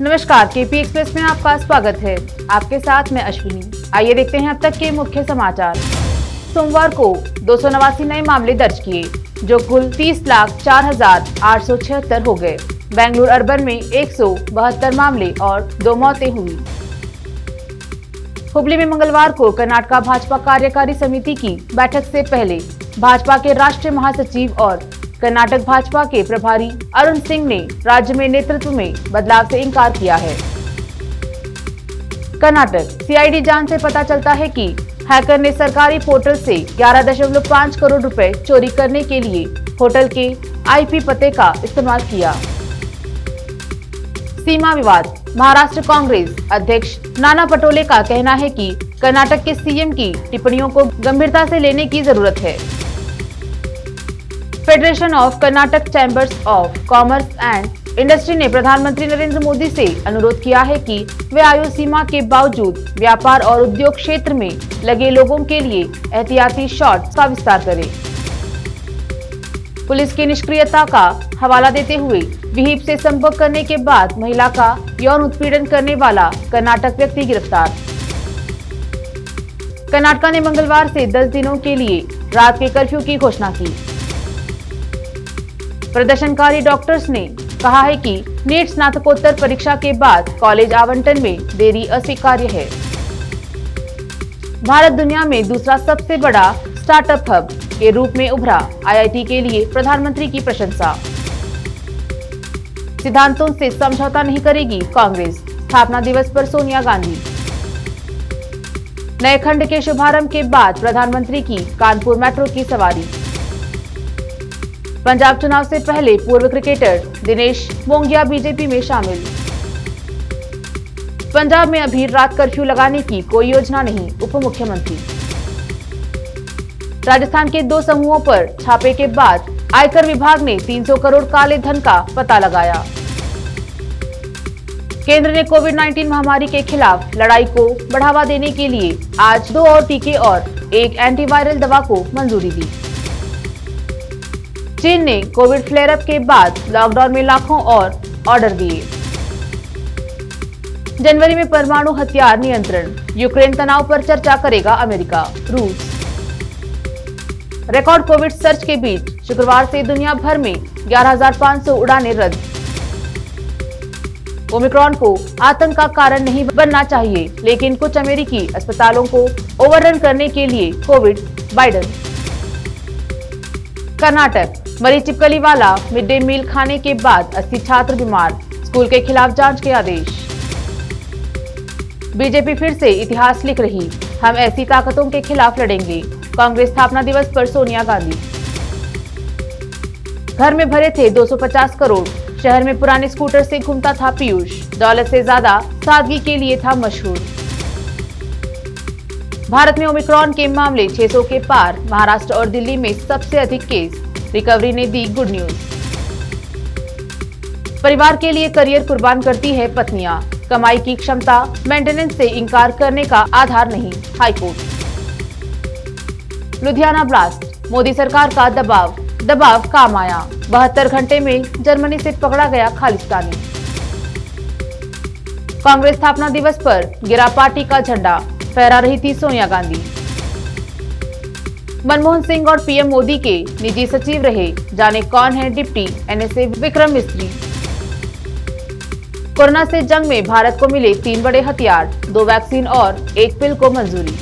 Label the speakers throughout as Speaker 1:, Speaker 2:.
Speaker 1: नमस्कार, KP express में आपका स्वागत है। आपके साथ मैं अश्विनी। आइए देखते हैं अब तक के मुख्य समाचार। सोमवार को 289 नए मामले दर्ज किए, जो कुल 30,04,876 हो गए। बेंगलुरु अर्बन में 172 मामले और 2 मौतें हुई। हुबली में मंगलवार को कर्नाटक भाजपा कार्यकारी समिति की बैठक से पहले भाजपा के राष्ट्रीय महासचिव और कर्नाटक भाजपा के प्रभारी अरुण सिंह ने राज्य में नेतृत्व में बदलाव से इनकार किया है। कर्नाटक सीआईडी जांच से पता चलता है कि हैकर ने सरकारी पोर्टल से 11.5 करोड़ रुपए चोरी करने के लिए होटल के आईपी पते का इस्तेमाल किया। सीमा विवाद। महाराष्ट्र कांग्रेस अध्यक्ष नाना पटोले का कहना है कि कर्नाटक के सीएम की टिप्पणियों को गंभीरता से लेने की जरूरत है। Federation of Karnataka chambers of commerce and industry ने प्रधानमंत्री नरेंद्र मोदी से अनुरोध किया है कि वे आयु सीमा के बावजूद व्यापार और उद्योग क्षेत्र में लगे लोगों के लिए एहतियाती शॉट्स का विस्तार करें। पुलिस की निष्क्रियता का हवाला देते हुए विहिप से संपर्क करने के बाद महिला का यौन उत्पीड़न करने वाला कर्नाटक व्यक्ति गिरफ्तार। कर्नाटक ने मंगलवार से 10 दिनों के लिए रात के कर्फ्यू की घोषणा की। प्रदर्शनकारी डॉक्टर्स ने कहा है कि नीट स्नातकोत्तर परीक्षा के बाद कॉलेज आवंटन में देरी अस्वीकार्य है। भारत दुनिया में दूसरा सबसे बड़ा स्टार्टअप हब के रूप में उभरा, आईआईटी के लिए प्रधानमंत्री की प्रशंसा। सिद्धांतों से समझौता नहीं करेगी कांग्रेस, स्थापना दिवस पर सोनिया गांधी। नए खंड के शुभारंभ के बाद प्रधानमंत्री की कानपुर मेट्रो की सवारी। पंजाब चुनाव से पहले पूर्व क्रिकेटर दिनेश मोंगिया बीजेपी में शामिल। पंजाब में अभी रात कर्फ्यू लगाने की कोई योजना नहीं, उप मुख्यमंत्री। राजस्थान के 2 समूहों पर छापे के बाद आयकर विभाग ने 300 करोड़ काले धन का पता लगाया। केंद्र ने कोविड-19 महामारी के खिलाफ लड़ाई को बढ़ावा देने के लिए आज 2 और टीके और एक एंटीवायरल दवा को मंजूरी दी। चीन ने कोविड फ्लेयर अप के बाद लॉकडाउन में लाखों और ऑर्डर दिए। जनवरी में परमाणु हथियार नियंत्रण, यूक्रेन तनाव पर चर्चा करेगा अमेरिका, रूस। रिकॉर्ड कोविड सर्च के बीच शुक्रवार से दुनिया भर में 11,500 उड़ानें रद्द। ओमिक्रॉन को आतंक का कारण नहीं बनना चाहिए, लेकिन कुछ अमेरिकी अस्पतालों को ओवररन करने के लिए कोविड बाइडन। कर्नाटक मरी छिपकली वाला मिड डे मील खाने के बाद 80 छात्र बीमार, स्कूल के खिलाफ जांच के आदेश। बीजेपी फिर से इतिहास लिख रही, हम ऐसी ताकतों के खिलाफ लड़ेंगे, कांग्रेस स्थापना दिवस पर सोनिया गांधी। घर में भरे थे 250 करोड़, शहर में पुराने स्कूटर से घूमता था पीयूष, दौलत से ज्यादा सादगी के लिए था मशहूर। भारत में ओमिक्रॉन के मामले 600 के पार, महाराष्ट्र और दिल्ली में सबसे अधिक केस, रिकवरी ने दी गुड न्यूज। परिवार के लिए करियर कुर्बान करती है पत्नियां, कमाई की क्षमता मेंटेनेंस से इनकार करने का आधार नहीं, हाईकोर्ट। लुधियाना ब्लास्ट, मोदी सरकार का दबाव काम आया, 72 घंटे में जर्मनी से पकड़ा गया खालिस्तानी। कांग्रेस स्थापना दिवस पर गिरा पार्टी का झंडा, फहरा रही थी सोनिया गांधी। मनमोहन सिंह और पीएम मोदी के निजी सचिव रहे, जाने कौन है डिप्टी एनएसए विक्रम मिस्त्री। कोरोना से जंग में भारत को मिले 3 बड़े हथियार, 2 वैक्सीन और 1 पिल को मंजूरी।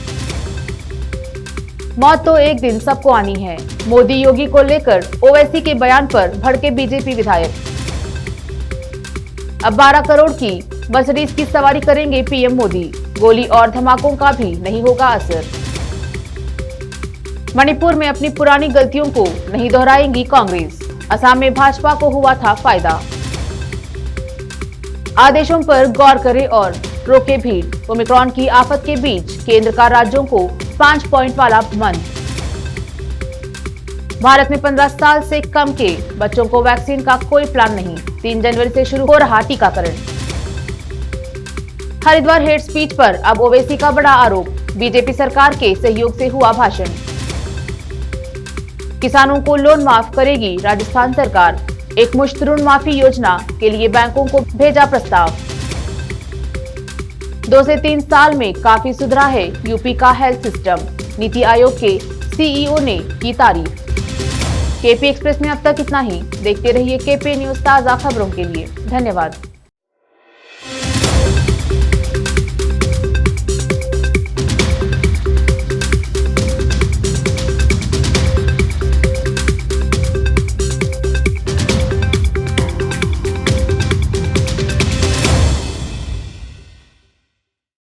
Speaker 1: मौत तो एक दिन सबको आनी है, मोदी योगी को लेकर ओवैसी के बयान पर भड़के बीजेपी विधायक। अब 12 करोड़ की मर्सिडीज की सवारी करेंगे पीएम मोदी, गोली और धमाकों का भी नहीं होगा असर। मणिपुर में अपनी पुरानी गलतियों को नहीं दोहराएंगी कांग्रेस, असम में भाजपा को हुआ था फायदा। आदेशों पर गौर करें और रोके भीड़, ओमिक्रॉन की आफत के बीच केंद्र का राज्यों को 5 पॉइंट वाला मंद। भारत में 15 साल से कम के बच्चों को वैक्सीन का कोई प्लान नहीं, 3 जनवरी से शुरू हो रहा टीकाकरण। हरिद्वार हेट स्पीच पर अब ओवैसी का बड़ा आरोप, बीजेपी सरकार के सहयोग से हुआ भाषण। किसानों को लोन माफ करेगी राजस्थान सरकार, एक मुश्त ऋण माफी योजना के लिए बैंकों को भेजा प्रस्ताव। 2 से 3 साल में काफी सुधरा है यूपी का हेल्थ सिस्टम, नीति आयोग के सीईओ ने की तारीफ। केपी एक्सप्रेस में अब तक इतना ही। देखते रहिए केपी न्यूज, ताजा खबरों के लिए। धन्यवाद।